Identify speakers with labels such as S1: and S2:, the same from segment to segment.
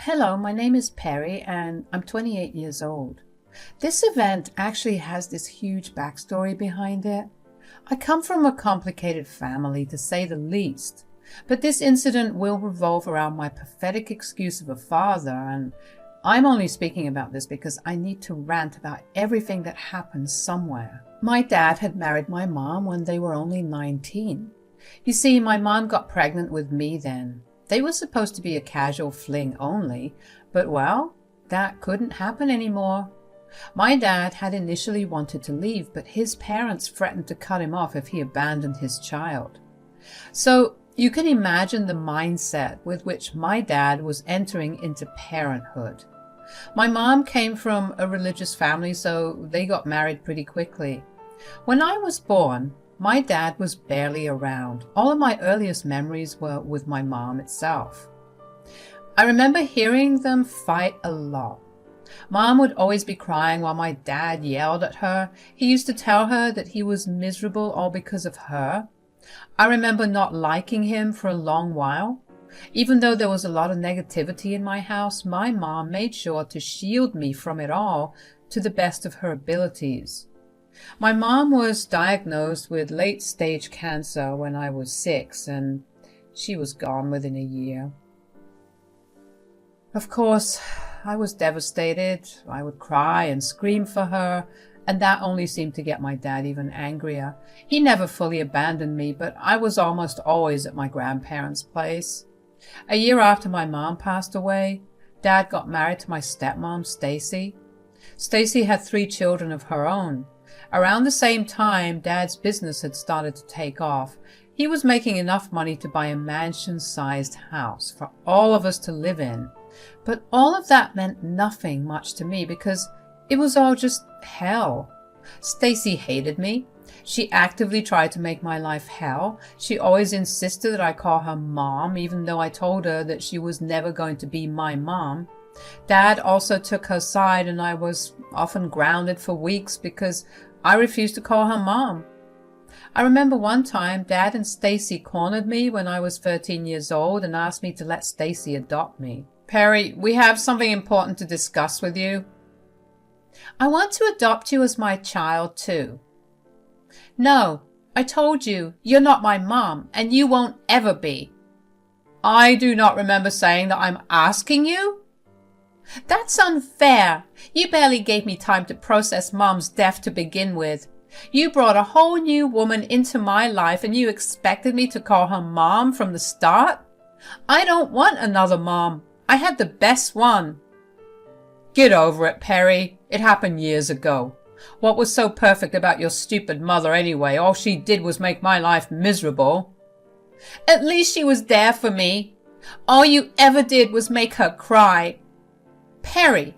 S1: Hello, my name is Perry and I'm 28 years old. This event actually has this huge backstory behind it. I come from a complicated family, to say the least, but this incident will revolve around my pathetic excuse of a father, and I'm only speaking about this because I need to rant about everything that happened somewhere. My dad had married my mom when they were only 19. You see, my mom got pregnant with me then. They were supposed to be a casual fling only, but well, that couldn't happen anymore. My dad had initially wanted to leave, but his parents threatened to cut him off if he abandoned his child. So you can imagine the mindset with which my dad was entering into parenthood. My mom came from a religious family, so they got married pretty quickly. When I was born, my dad was barely around. All of my earliest memories were with my mom itself. I remember hearing them fight a lot. Mom would always be crying while my dad yelled at her. He used to tell her that he was miserable all because of her. I remember not liking him for a long while. Even though there was a lot of negativity in my house, my mom made sure to shield me from it all to the best of her abilities. My mom was diagnosed with late-stage cancer when I was 6, and she was gone within a year. Of course, I was devastated. I would cry and scream for her, and that only seemed to get my dad even angrier. He never fully abandoned me, but I was almost always at my grandparents' place. A year after my mom passed away, Dad got married to my stepmom, Stacy. Stacy had 3 children of her own. Around the same time, Dad's business had started to take off. He was making enough money to buy a mansion-sized house for all of us to live in. But all of that meant nothing much to me because it was all just hell. Stacy hated me. She actively tried to make my life hell. She always insisted that I call her mom, even though I told her that she was never going to be my mom. Dad also took her side, and I was often grounded for weeks because I refused to call her mom. I remember one time Dad and Stacy cornered me when I was 13 years old and asked me to let Stacy adopt me. Perry, we have something important to discuss with you. I want to adopt you as my child too. No, I told you, you're not my mom, and you won't ever be. I do not remember saying that I'm asking you. That's unfair. You barely gave me time to process Mom's death to begin with. You brought a whole new woman into my life and you expected me to call her Mom from the start? I don't want another mom. I had the best one. Get over it, Perry. It happened years ago. What was so perfect about your stupid mother anyway? All she did was make my life miserable. At least she was there for me. All you ever did was make her cry. Perry,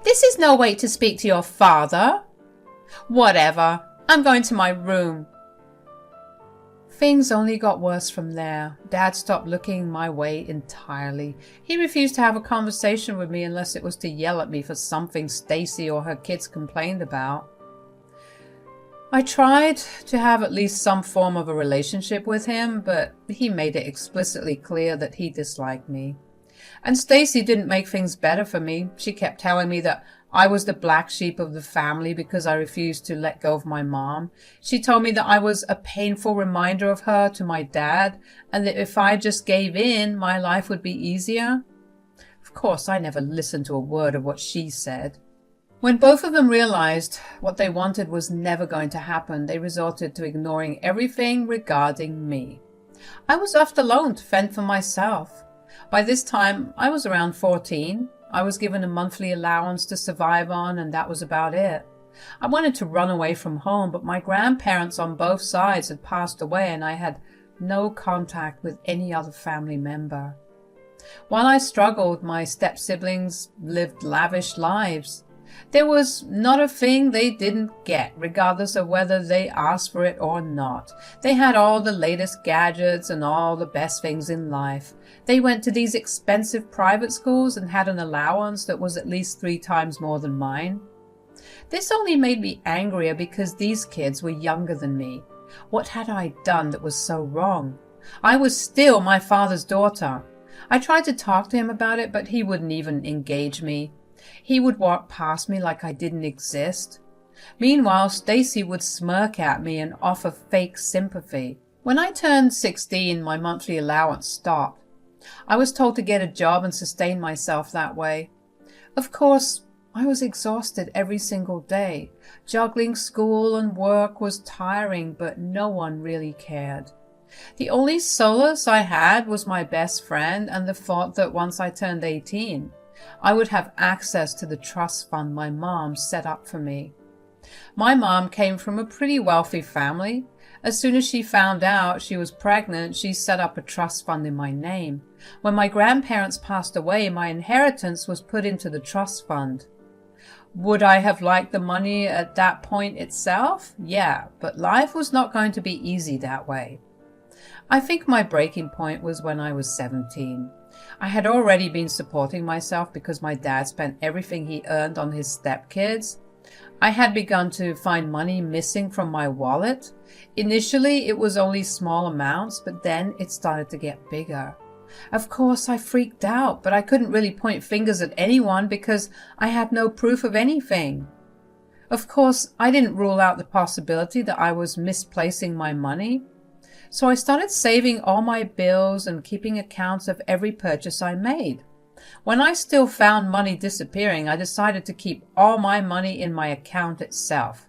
S1: this is no way to speak to your father. Whatever. I'm going to my room. Things only got worse from there. Dad stopped looking my way entirely. He refused to have a conversation with me unless it was to yell at me for something Stacy or her kids complained about. I tried to have at least some form of a relationship with him, but he made it explicitly clear that he disliked me. And Stacy didn't make things better for me. She kept telling me that I was the black sheep of the family because I refused to let go of my mom. She told me that I was a painful reminder of her to my dad, and that if I just gave in, my life would be easier. Of course, I never listened to a word of what she said. When both of them realized what they wanted was never going to happen, they resorted to ignoring everything regarding me. I was left alone to fend for myself. By this time, I was around 14. I was given a monthly allowance to survive on, and that was about it. I wanted to run away from home, but my grandparents on both sides had passed away, and I had no contact with any other family member. While I struggled, my step-siblings lived lavish lives. There was not a thing they didn't get, regardless of whether they asked for it or not. They had all the latest gadgets and all the best things in life. They went to these expensive private schools and had an allowance that was at least 3 times more than mine. This only made me angrier because these kids were younger than me. What had I done that was so wrong? I was still my father's daughter. I tried to talk to him about it, but he wouldn't even engage me. He would walk past me like I didn't exist. Meanwhile, Stacy would smirk at me and offer fake sympathy. When I turned 16, my monthly allowance stopped. I was told to get a job and sustain myself that way. Of course, I was exhausted every single day. Juggling school and work was tiring, but no one really cared. The only solace I had was my best friend and the thought that once I turned 18, I would have access to the trust fund my mom set up for me. My mom came from a pretty wealthy family. As soon as she found out she was pregnant, she set up a trust fund in my name. When my grandparents passed away, my inheritance was put into the trust fund. Would I have liked the money at that point itself? Yeah, but life was not going to be easy that way. I think my breaking point was when I was 17. I had already been supporting myself because my dad spent everything he earned on his stepkids. I had begun to find money missing from my wallet. Initially, it was only small amounts, but then it started to get bigger. Of course, I freaked out, but I couldn't really point fingers at anyone because I had no proof of anything. Of course, I didn't rule out the possibility that I was misplacing my money. So I started saving all my bills and keeping accounts of every purchase I made. When I still found money disappearing, I decided to keep all my money in my account itself.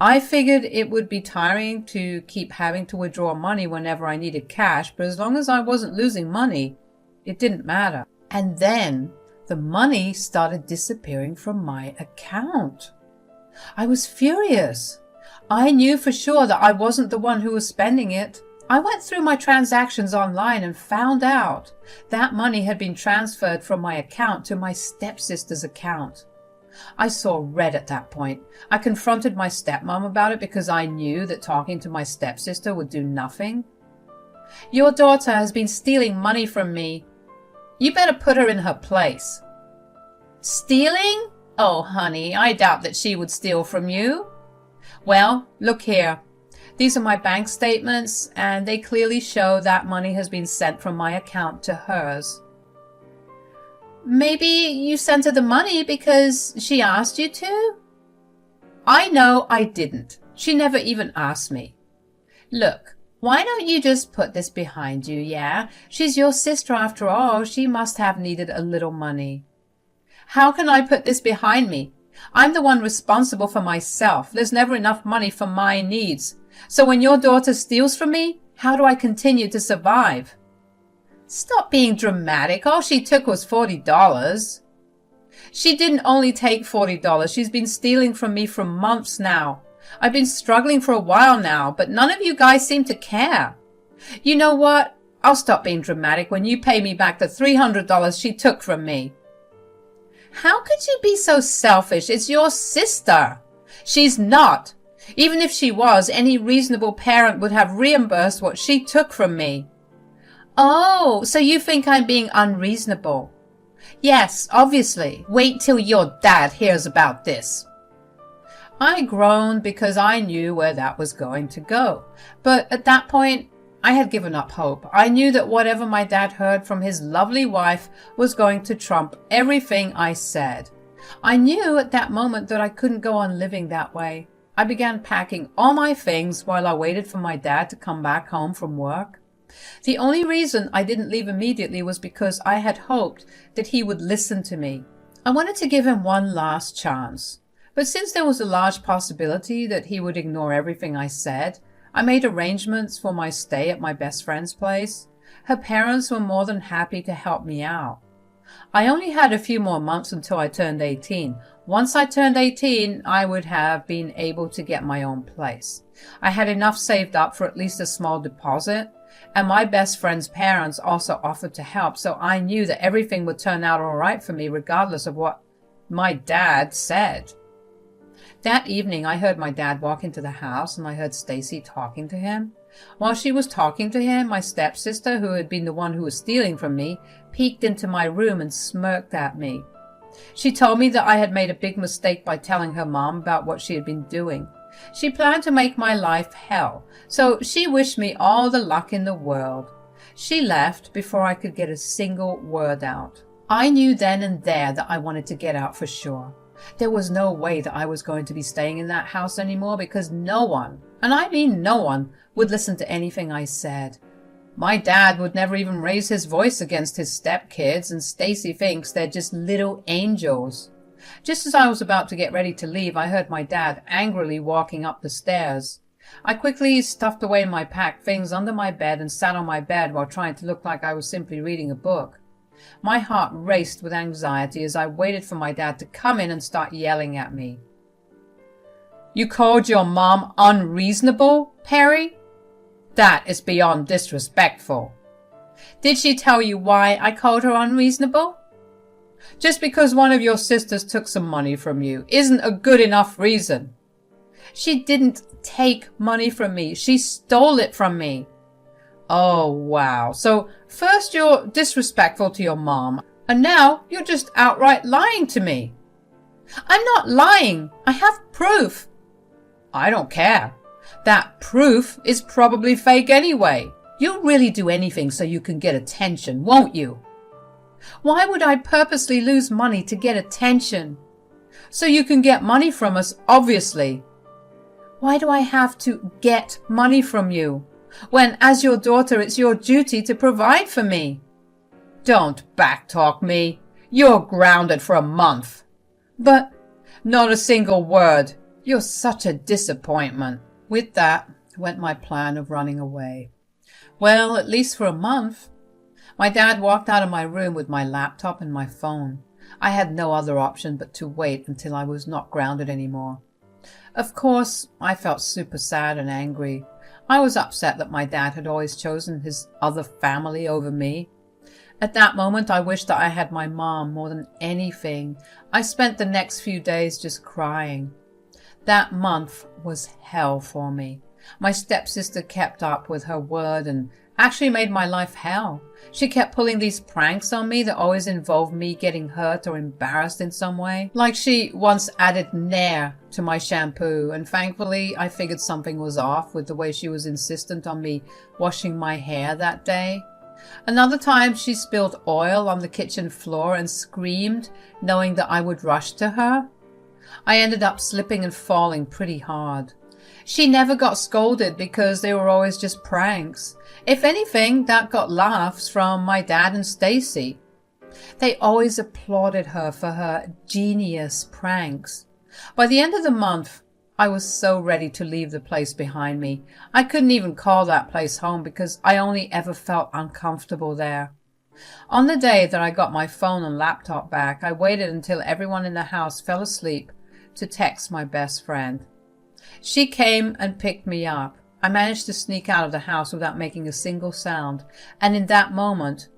S1: I figured it would be tiring to keep having to withdraw money whenever I needed cash, but as long as I wasn't losing money, it didn't matter. And then the money started disappearing from my account. I was furious. I knew for sure that I wasn't the one who was spending it. I went through my transactions online and found out that money had been transferred from my account to my stepsister's account. I saw red at that point. I confronted my stepmom about it because I knew that talking to my stepsister would do nothing. Your daughter has been stealing money from me. You better put her in her place. Stealing? Oh, honey, I doubt that she would steal from you. Well, look here. These are my bank statements, and they clearly show that money has been sent from my account to hers. Maybe you sent her the money because she asked you to? I know I didn't. She never even asked me. Look, why don't you just put this behind you, yeah? She's your sister after all. She must have needed a little money. How can I put this behind me? I'm the one responsible for myself. There's never enough money for my needs. So when your daughter steals from me, how do I continue to survive? Stop being dramatic. All she took was $40. She didn't only take $40. She's been stealing from me for months now. I've been struggling for a while now, but none of you guys seem to care. You know what? I'll stop being dramatic when you pay me back the $300 she took from me. How could you be so selfish? It's your sister. She's not. Even if she was, any reasonable parent would have reimbursed what she took from me. Oh, so you think I'm being unreasonable? Yes, obviously. Wait till your dad hears about this. I groaned because I knew where that was going to go. But at that point, I had given up hope. I knew that whatever my dad heard from his lovely wife was going to trump everything I said. I knew at that moment that I couldn't go on living that way. I began packing all my things while I waited for my dad to come back home from work. The only reason I didn't leave immediately was because I had hoped that he would listen to me. I wanted to give him one last chance. But since there was a large possibility that he would ignore everything I said, I made arrangements for my stay at my best friend's place. Her parents were more than happy to help me out. I only had a few more months until I turned 18. Once I turned 18, I would have been able to get my own place. I had enough saved up for at least a small deposit, and my best friend's parents also offered to help, so I knew that everything would turn out all right for me regardless of what my dad said. That evening, I heard my dad walk into the house, and I heard Stacy talking to him. While she was talking to him, my stepsister, who had been the one who was stealing from me, peeked into my room and smirked at me. She told me that I had made a big mistake by telling her mom about what she had been doing. She planned to make my life hell, so she wished me all the luck in the world. She left before I could get a single word out. I knew then and there that I wanted to get out for sure. There was no way that I was going to be staying in that house anymore because no one, and I mean no one, would listen to anything I said. My dad would never even raise his voice against his stepkids, and Stacy thinks they're just little angels. Just as I was about to get ready to leave, I heard my dad angrily walking up the stairs. I quickly stuffed away my packed things under my bed and sat on my bed while trying to look like I was simply reading a book. My heart raced with anxiety as I waited for my dad to come in and start yelling at me. "You called your mom unreasonable, Perry? That is beyond disrespectful. Did she tell you why I called her unreasonable? Just because one of your sisters took some money from you isn't a good enough reason. She didn't take money from me. She stole it from me." Oh, wow. So first you're disrespectful to your mom, and now you're just outright lying to me. I'm not lying. I have proof. I don't care. That proof is probably fake anyway. You'll really do anything so you can get attention, won't you? Why would I purposely lose money to get attention? So you can get money from us, obviously. Why do I have to get money from you, when as your daughter it's your duty to provide for me? Don't backtalk me. You're grounded for a month. But not a single word. You're such a disappointment. With that went my plan of running away. Well, at least for a month. My dad walked out of my room with my laptop and my phone. I had no other option but to wait until I was not grounded anymore. Of course, I felt super sad and angry. I was upset that my dad had always chosen his other family over me. At that moment, I wished that I had my mom more than anything. I spent the next few days just crying. That month was hell for me. My stepsister kept up with her word and actually made my life hell. She kept pulling these pranks on me that always involved me getting hurt or embarrassed in some way. Like she once added Nair to my shampoo, and thankfully I figured something was off with the way she was insistent on me washing my hair that day. Another time she spilled oil on the kitchen floor and screamed, knowing that I would rush to her. I ended up slipping and falling pretty hard. She never got scolded because they were always just pranks. If anything, that got laughs from my dad and Stacy. They always applauded her for her genius pranks. By the end of the month, I was so ready to leave the place behind me. I couldn't even call that place home because I only ever felt uncomfortable there. On the day that I got my phone and laptop back, I waited until everyone in the house fell asleep to text my best friend. She came and picked me up. I managed to sneak out of the house without making a single sound, and in that moment,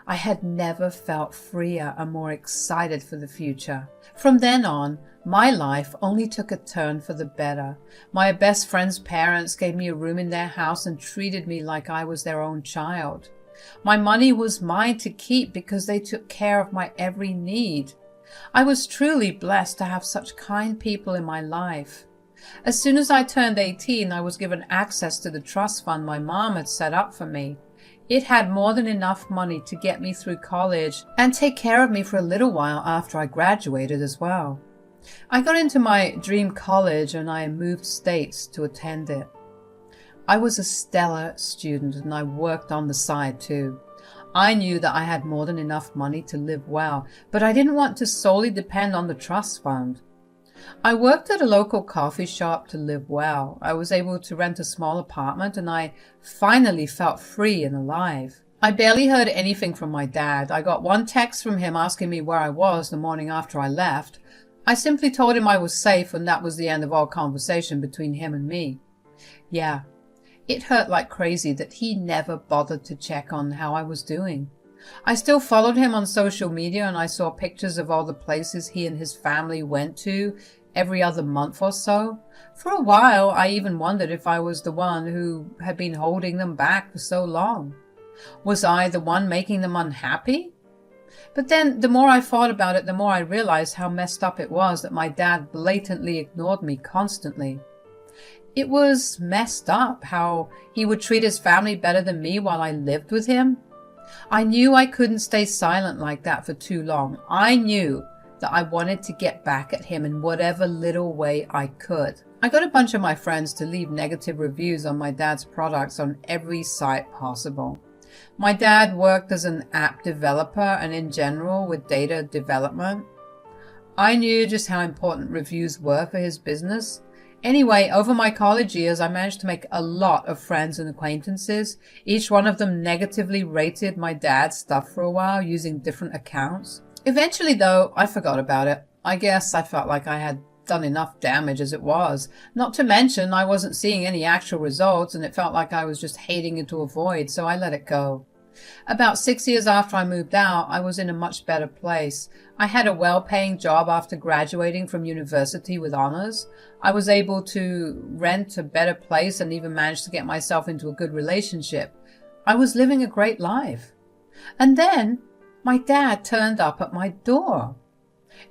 S1: I had never felt freer and more excited for the future. From then on, my life only took a turn for the better. My best friend's parents gave me a room in their house and treated me like I was their own child. My money was mine to keep because they took care of my every need. I was truly blessed to have such kind people in my life. As soon as I turned 18, I was given access to the trust fund my mom had set up for me. It had more than enough money to get me through college and take care of me for a little while after I graduated as well. I got into my dream college and I moved states to attend it. I was a stellar student and I worked on the side too. I knew that I had more than enough money to live well, but I didn't want to solely depend on the trust fund. I worked at a local coffee shop to live well. I was able to rent a small apartment and I finally felt free and alive. I barely heard anything from my dad. I got one text from him asking me where I was the morning after I left. I simply told him I was safe and that was the end of all conversation between him and me. Yeah, it hurt like crazy that he never bothered to check on how I was doing. I still followed him on social media and I saw pictures of all the places he and his family went to every other month or so. For a while, I even wondered if I was the one who had been holding them back for so long. Was I the one making them unhappy? But then, the more I thought about it, the more I realized how messed up it was that my dad blatantly ignored me constantly. It was messed up how he would treat his family better than me while I lived with him. I knew I couldn't stay silent like that for too long. I knew that I wanted to get back at him in whatever little way I could. I got a bunch of my friends to leave negative reviews on my dad's products on every site possible. My dad worked as an app developer and in general with data development. I knew just how important reviews were for his business. Anyway, over my college years, I managed to make a lot of friends and acquaintances. Each one of them negatively rated my dad's stuff for a while using different accounts. Eventually, though, I forgot about it. I guess I felt like I had done enough damage as it was. Not to mention, I wasn't seeing any actual results, and it felt like I was just hating into a void, so I let it go. About 6 years after I moved out, I was in a much better place. I had a well-paying job after graduating from university with honors. I was able to rent a better place and even managed to get myself into a good relationship. I was living a great life. And then my dad turned up at my door.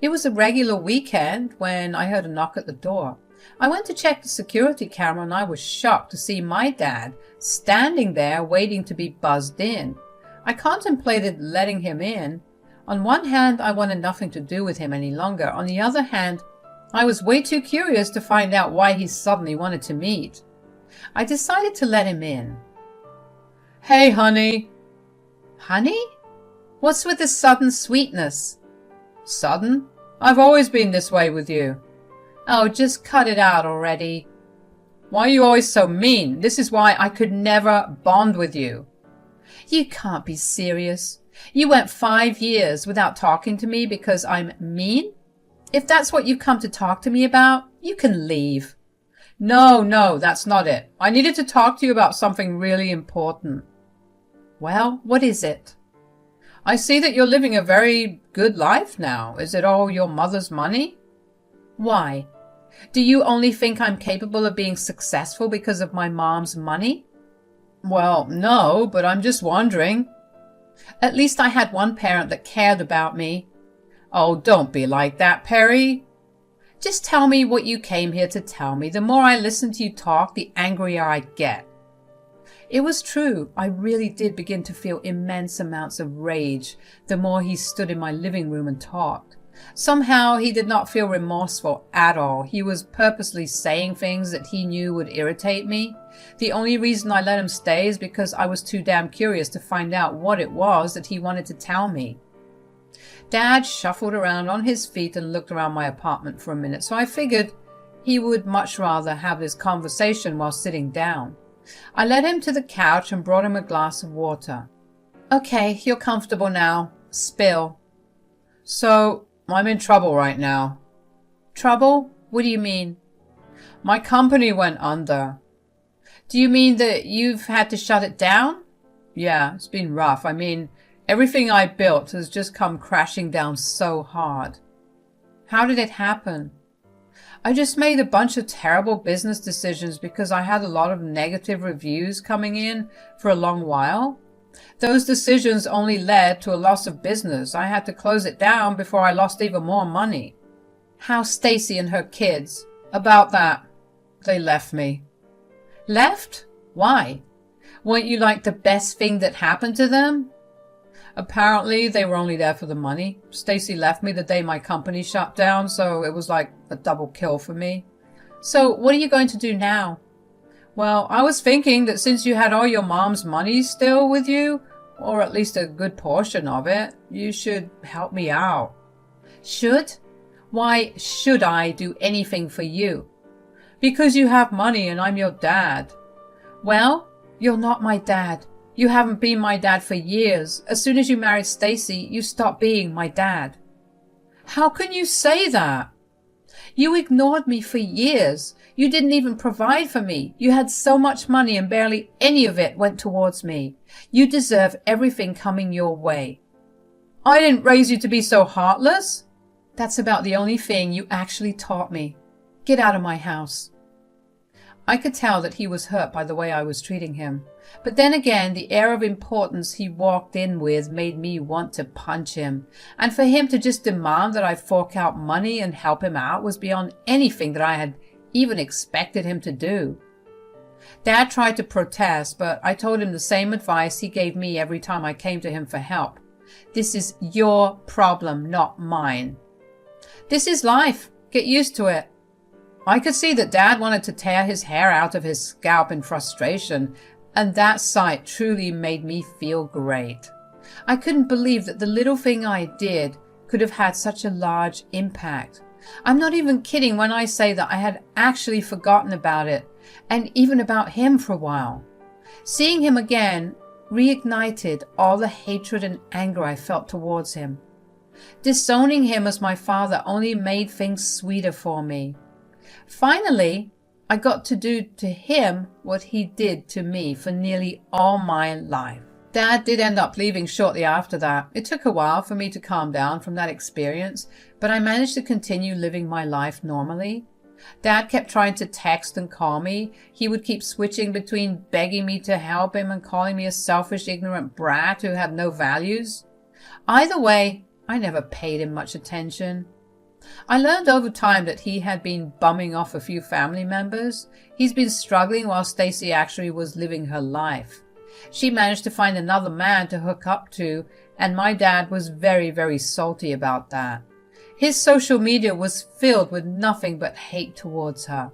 S1: It was a regular weekend when I heard a knock at the door. I went to check the security camera and I was shocked to see my dad standing there waiting to be buzzed in. I contemplated letting him in. On one hand, I wanted nothing to do with him any longer. On the other hand, I was way too curious to find out why he suddenly wanted to meet. I decided to let him in. "Hey, honey." "Honey? What's with this sudden sweetness?" "Sudden? I've always been this way with you." "Oh, just cut it out already." "Why are you always so mean? This is why I could never bond with you." "You can't be serious. You went 5 years without talking to me because I'm mean? If that's what you've come to talk to me about, you can leave." No, that's not it. I needed to talk to you about something really important." "Well, what is it?" "I see that you're living a very good life now. Is it all your mother's money?" "Why? Do you only think I'm capable of being successful because of my mom's money?" "Well, no, but I'm just wondering." "At least I had one parent that cared about me." "Oh, don't be like that, Perry." "Just tell me what you came here to tell me. The more I listen to you talk, the angrier I get." It was true. I really did begin to feel immense amounts of rage the more he stood in my living room and talked. Somehow he did not feel remorseful at all. He was purposely saying things that he knew would irritate me. The only reason I let him stay is because I was too damn curious to find out what it was that he wanted to tell me. Dad shuffled around on his feet and looked around my apartment for a minute, so I figured he would much rather have this conversation while sitting down. I led him to the couch and brought him a glass of water. "Okay, you're comfortable now. Spill." "So, I'm in trouble right now." "Trouble? What do you mean?" "My company went under." "Do you mean that you've had to shut it down?" "Yeah, it's been rough. I mean, everything I built has just come crashing down so hard." "How did it happen?" "I just made a bunch of terrible business decisions because I had a lot of negative reviews coming in for a long while. Those decisions only led to a loss of business. I had to close it down before I lost even more money." "How's Stacy and her kids?" "About that. They left me." "Left? Why? Weren't you like the best thing that happened to them?" "Apparently they were only there for the money. Stacy left me the day my company shut down, so it was like a double kill for me." "So what are you going to do now?" "Well, I was thinking that since you had all your mom's money still with you, or at least a good portion of it, you should help me out." "Should? Why should I do anything for you?" "Because you have money and I'm your dad." "Well, you're not my dad. You haven't been my dad for years. As soon as you married Stacy, you stopped being my dad." "How can you say that?" "You ignored me for years. You didn't even provide for me. You had so much money and barely any of it went towards me. You deserve everything coming your way." "I didn't raise you to be so heartless." "That's about the only thing you actually taught me. Get out of my house." I could tell that he was hurt by the way I was treating him. But then again, the air of importance he walked in with made me want to punch him. And for him to just demand that I fork out money and help him out was beyond anything that I had even expected him to do. Dad tried to protest, but I told him the same advice he gave me every time I came to him for help. This is your problem, not mine. This is life. Get used to it. I could see that Dad wanted to tear his hair out of his scalp in frustration, and that sight truly made me feel great. I couldn't believe that the little thing I did could have had such a large impact. I'm not even kidding when I say that I had actually forgotten about it, and even about him for a while. Seeing him again reignited all the hatred and anger I felt towards him. Disowning him as my father only made things sweeter for me. Finally, I got to do to him what he did to me for nearly all my life. Dad did end up leaving shortly after that. It took a while for me to calm down from that experience, but I managed to continue living my life normally. Dad kept trying to text and call me. He would keep switching between begging me to help him and calling me a selfish, ignorant brat who had no values. Either way, I never paid him much attention. I learned over time that he had been bumming off a few family members. He's been struggling while Stacy actually was living her life. She managed to find another man to hook up to, and my dad was very, very salty about that. His social media was filled with nothing but hate towards her.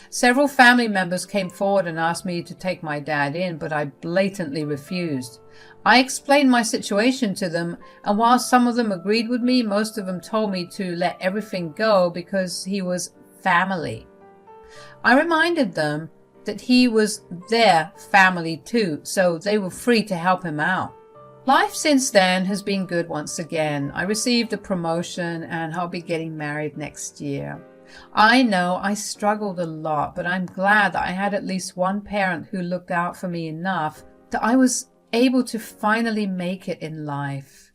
S1: Several family members came forward and asked me to take my dad in, but I blatantly refused. I explained my situation to them, and while some of them agreed with me, most of them told me to let everything go because he was family. I reminded them that he was their family too, so they were free to help him out. Life since then has been good once again. I received a promotion and I'll be getting married next year. I know I struggled a lot, but I'm glad that I had at least one parent who looked out for me enough that I was able to finally make it in life.